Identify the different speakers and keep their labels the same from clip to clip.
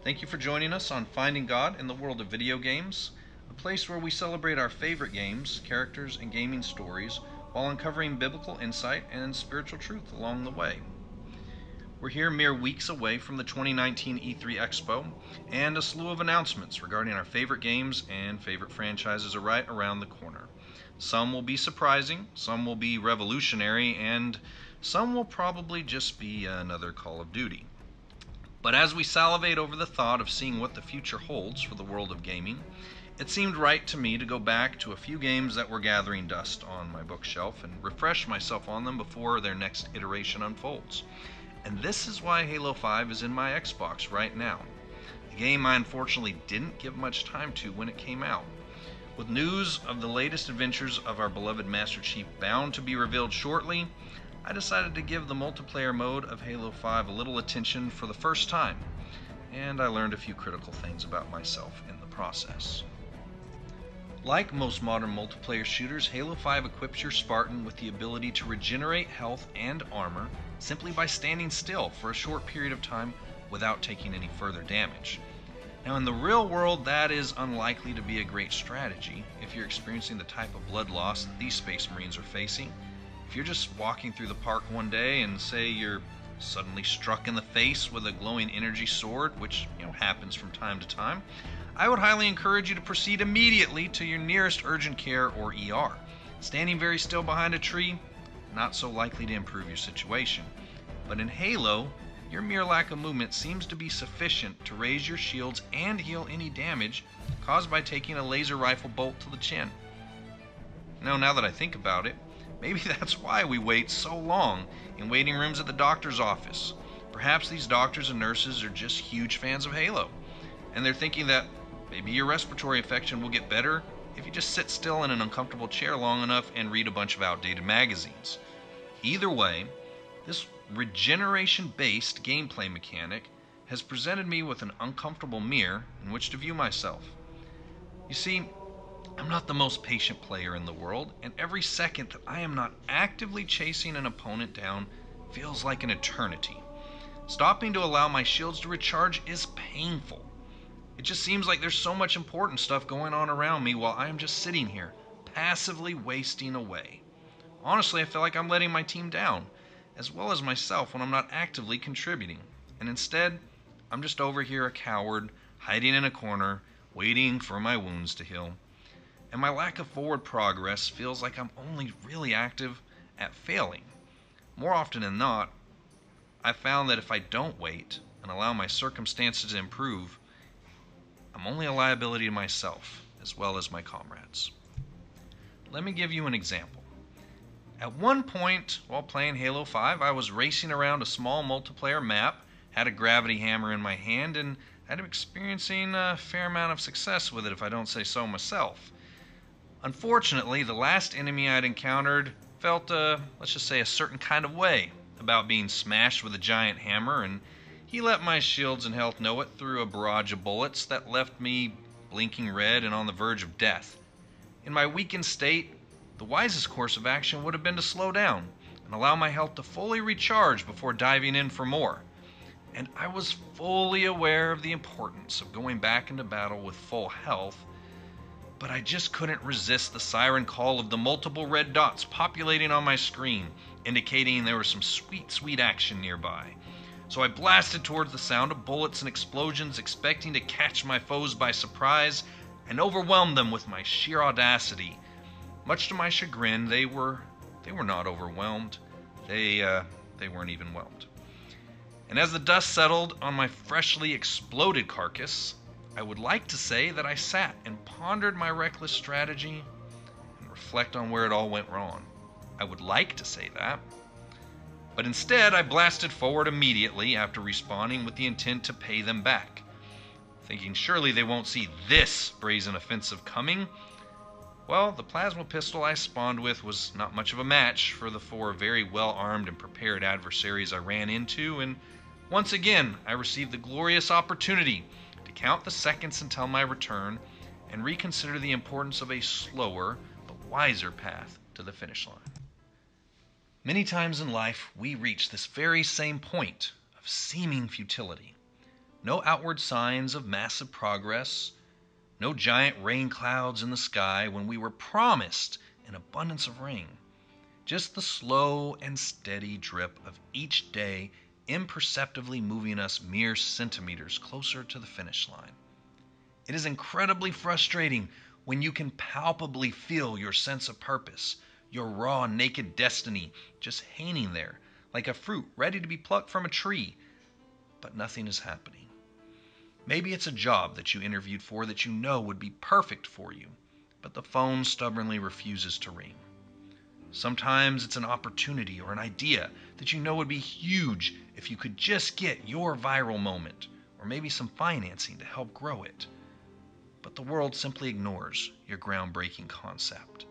Speaker 1: Thank you for joining us on Finding God in the World of Video Games, a place where we celebrate our favorite games, characters, and gaming stories while uncovering biblical insight and spiritual truth along the way. We're here mere weeks away from the 2019 E3 Expo, and a slew of announcements regarding our favorite games and favorite franchises are right around the corner. Some will be surprising, some will be revolutionary, and some will probably just be another Call of Duty. But as we salivate over the thought of seeing what the future holds for the world of gaming, it seemed right to me to go back to a few games that were gathering dust on my bookshelf and refresh myself on them before their next iteration unfolds. And this is why Halo 5 is in my Xbox right now, a game I unfortunately didn't give much time to when it came out. With news of the latest adventures of our beloved Master Chief bound to be revealed shortly, I decided to give the multiplayer mode of Halo 5 a little attention for the first time, and I learned a few critical things about myself in the process. Like most modern multiplayer shooters, Halo 5 equips your Spartan with the ability to regenerate health and armor simply by standing still for a short period of time without taking any further damage. Now in the real world, that is unlikely to be a great strategy if you're experiencing the type of blood loss that these Space Marines are facing. If you're just walking through the park one day and say you're suddenly struck in the face with a glowing energy sword, which happens from time to time, I would highly encourage you to proceed immediately to your nearest urgent care or ER. Standing very still behind a tree, not so likely to improve your situation. But in Halo, your mere lack of movement seems to be sufficient to raise your shields and heal any damage caused by taking a laser rifle bolt to the chin. Now that I think about it, maybe that's why we wait so long in waiting rooms at the doctor's office. Perhaps these doctors and nurses are just huge fans of Halo, and they're thinking that maybe your respiratory infection will get better if you just sit still in an uncomfortable chair long enough and read a bunch of outdated magazines. Either way, this regeneration-based gameplay mechanic has presented me with an uncomfortable mirror in which to view myself. You see, I'm not the most patient player in the world, and every second that I am not actively chasing an opponent down feels like an eternity. Stopping to allow my shields to recharge is painful. It just seems like there's so much important stuff going on around me while I am just sitting here, passively wasting away. Honestly, I feel like I'm letting my team down, as well as myself when I'm not actively contributing. And instead, I'm just over here a coward, hiding in a corner, waiting for my wounds to heal. And my lack of forward progress feels like I'm only really active at failing. More often than not, I've found that if I don't wait and allow my circumstances to improve, I'm only a liability to myself as well as my comrades. Let me give you an example. At one point, while playing Halo 5, I was racing around a small multiplayer map, had a gravity hammer in my hand, and I'm experiencing a fair amount of success with it if I don't say so myself. Unfortunately, the last enemy I'd encountered felt, let's just say, a certain kind of way about being smashed with a giant hammer, and he let my shields and health know it through a barrage of bullets that left me blinking red and on the verge of death. In my weakened state, the wisest course of action would have been to slow down and allow my health to fully recharge before diving in for more. And I was fully aware of the importance of going back into battle with full health, but I just couldn't resist the siren call of the multiple red dots populating on my screen, indicating there was some sweet action nearby. So I blasted towards the sound of bullets and explosions, expecting to catch my foes by surprise and overwhelm them with my sheer audacity. Much to my chagrin, they were not overwhelmed. They weren't even whelmed. And as the dust settled on my freshly exploded carcass, I would like to say that I sat and pondered my reckless strategy and reflect on where it all went wrong. I would like to say that. But instead, I blasted forward immediately after respawning with the intent to pay them back. Thinking surely they won't see this brazen offensive coming. Well, the plasma pistol I spawned with was not much of a match for the 4 very well-armed and prepared adversaries I ran into, and once again, I received the glorious opportunity to count the seconds until my return and reconsider the importance of a slower but wiser path to the finish line. Many times in life, we reach this very same point of seeming futility. No outward signs of massive progress, no giant rain clouds in the sky when we were promised an abundance of rain. Just the slow and steady drip of each day imperceptibly moving us mere centimeters closer to the finish line. It is incredibly frustrating when you can palpably feel your sense of purpose, your raw, naked destiny just hanging there like a fruit ready to be plucked from a tree, but nothing is happening. Maybe it's a job that you interviewed for that you know would be perfect for you, but the phone stubbornly refuses to ring. Sometimes it's an opportunity or an idea that you know would be huge if you could just get your viral moment, or maybe some financing to help grow it. But the world simply ignores your groundbreaking concept.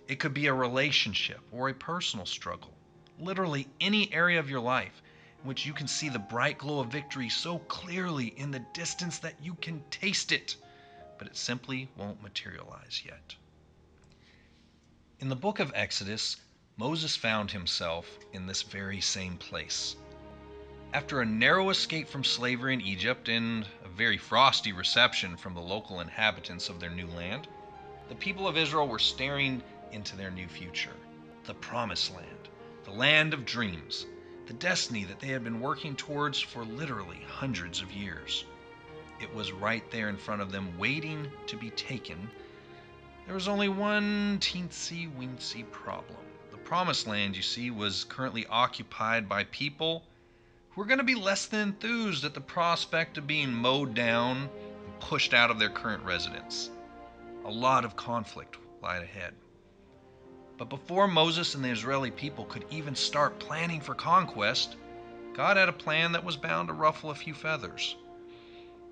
Speaker 1: It could be a relationship or a personal struggle, literally any area of your life in which you can see the bright glow of victory so clearly in the distance that you can taste it, but it simply won't materialize yet. In the book of Exodus, Moses found himself in this very same place. After a narrow escape from slavery in Egypt and a very frosty reception from the local inhabitants of their new land, the people of Israel were staring into their new future, the promised land, the land of dreams, the destiny that they had been working towards for literally hundreds of years. It was right there in front of them, waiting to be taken. There was only one teensy-weensy problem. The promised land, you see, was currently occupied by people who are going to be less than enthused at the prospect of being mowed down and pushed out of their current residence. A lot of conflict lied ahead. But before Moses and the Israeli people could even start planning for conquest, God had a plan that was bound to ruffle a few feathers.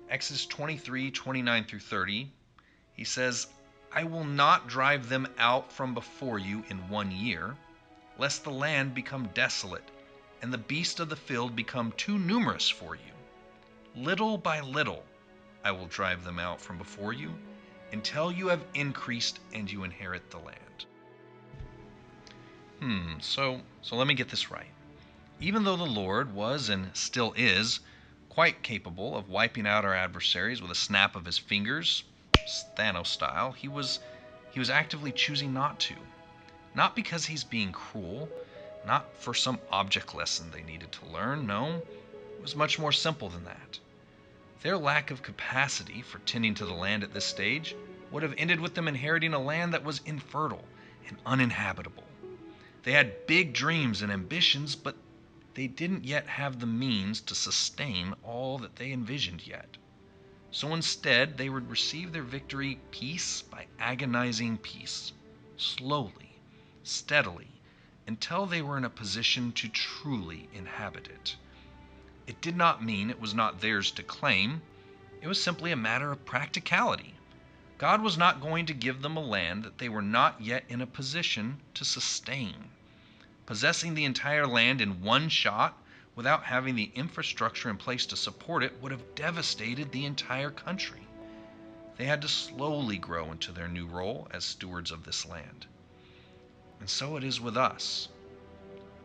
Speaker 1: Exodus 23:29 through 30, he says, "I will not drive them out from before you in 1 year, lest the land become desolate and the beasts of the field become too numerous for you. Little by little I will drive them out from before you, until you have increased and you inherit the land." So let me get this right. Even though the Lord was and still is quite capable of wiping out our adversaries with a snap of his fingers, Thanos style, he was actively choosing not to. Not because he's being cruel, not for some object lesson they needed to learn. No, it was much more simple than that. Their lack of capacity for tending to the land at this stage would have ended with them inheriting a land that was infertile and uninhabitable. They had big dreams and ambitions, but they didn't yet have the means to sustain all that they envisioned yet. So instead, they would receive their victory piece by agonizing piece, slowly, steadily, until they were in a position to truly inhabit it. It did not mean it was not theirs to claim. It was simply a matter of practicality. God was not going to give them a land that they were not yet in a position to sustain. Possessing the entire land in one shot without having the infrastructure in place to support it would have devastated the entire country. They had to slowly grow into their new role as stewards of this land. And so it is with us.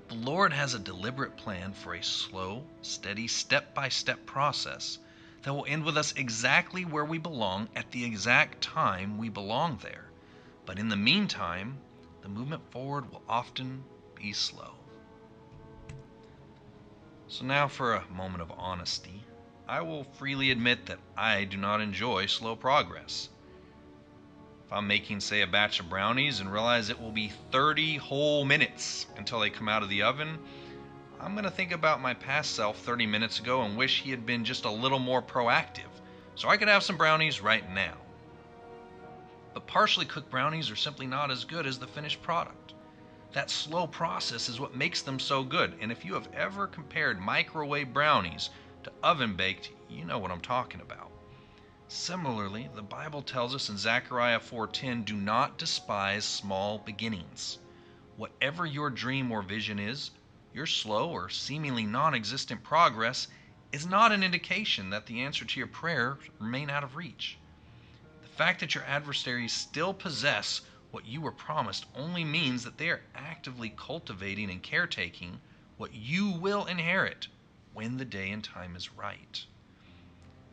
Speaker 1: The Lord has a deliberate plan for a slow, steady, step-by-step process that will end with us exactly where we belong at the exact time we belong there. But in the meantime, the movement forward will often be slow. So now for a moment of honesty, I will freely admit that I do not enjoy slow progress. If I'm making, say, a batch of brownies and realize it will be 30 whole minutes until they come out of the oven, I'm going to think about my past self 30 minutes ago and wish he had been just a little more proactive, so I could have some brownies right now. But partially cooked brownies are simply not as good as the finished product. That slow process is what makes them so good, and if you have ever compared microwave brownies to oven-baked, you know what I'm talking about. Similarly, the Bible tells us in Zechariah 4:10, do not despise small beginnings. Whatever your dream or vision is, your slow or seemingly non-existent progress is not an indication that the answer to your prayer remain out of reach. The fact that your adversaries still possess what you were promised only means that they are actively cultivating and caretaking what you will inherit when the day and time is right.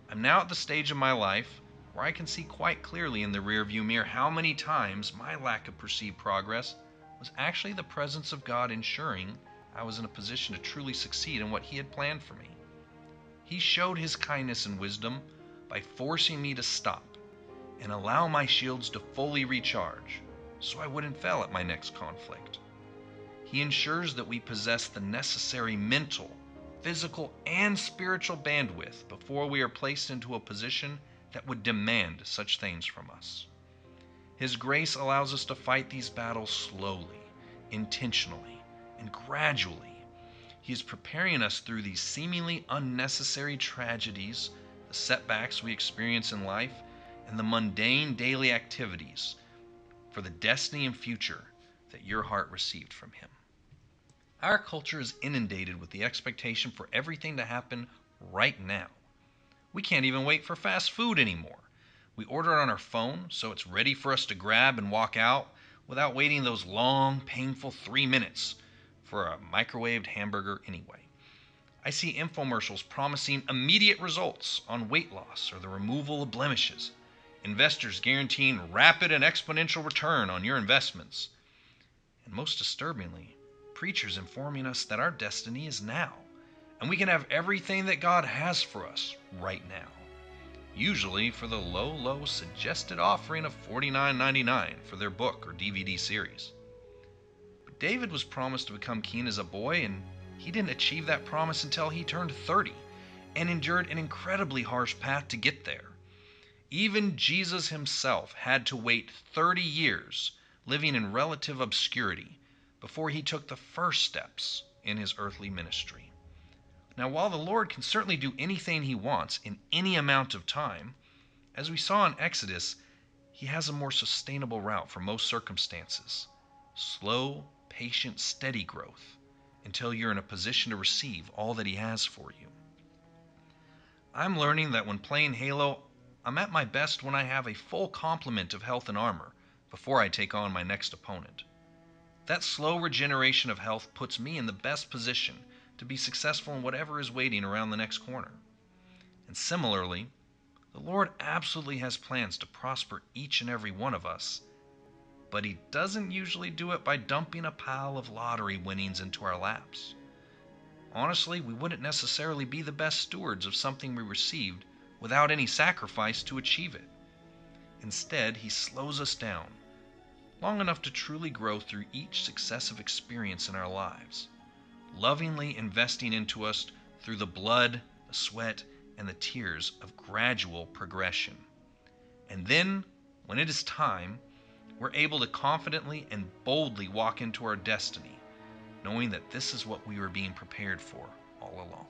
Speaker 1: I'm now at the stage of my life where I can see quite clearly in the rearview mirror how many times my lack of perceived progress was actually the presence of God ensuring I was in a position to truly succeed in what He had planned for me. He showed His kindness and wisdom by forcing me to stop and allow my shields to fully recharge so I wouldn't fail at my next conflict. He ensures that we possess the necessary mental, physical, and spiritual bandwidth before we are placed into a position that would demand such things from us. His grace allows us to fight these battles slowly, intentionally, and gradually. He is preparing us through these seemingly unnecessary tragedies, the setbacks we experience in life, and the mundane daily activities for the destiny and future that your heart received from Him. Our culture is inundated with the expectation for everything to happen right now. We can't even wait for fast food anymore. We order it on our phone so it's ready for us to grab and walk out without waiting those long, painful 3 minutes for a microwaved hamburger anyway. I see infomercials promising immediate results on weight loss or the removal of blemishes. Investors guaranteeing rapid and exponential return on your investments. And most disturbingly, preachers informing us that our destiny is now, and we can have everything that God has for us right now. Usually for the low suggested offering of $49.99 for their book or DVD series. But David was promised to become king as a boy, and he didn't achieve that promise until he turned 30 and endured an incredibly harsh path to get there. Even Jesus himself had to wait 30 years living in relative obscurity before he took the first steps in his earthly ministry. Now, while the Lord can certainly do anything He wants in any amount of time, as we saw in Exodus, He has a more sustainable route for most circumstances. Slow, patient, steady growth until you're in a position to receive all that He has for you. I'm learning that when playing Halo, I'm at my best when I have a full complement of health and armor before I take on my next opponent. That slow regeneration of health puts me in the best position to be successful in whatever is waiting around the next corner. And similarly, the Lord absolutely has plans to prosper each and every one of us, but He doesn't usually do it by dumping a pile of lottery winnings into our laps. Honestly, we wouldn't necessarily be the best stewards of something we received without any sacrifice to achieve it. Instead, He slows us down long enough to truly grow through each successive experience in our lives, lovingly investing into us through the blood, the sweat, and the tears of gradual progression. And then, when it is time, we're able to confidently and boldly walk into our destiny, knowing that this is what we were being prepared for all along.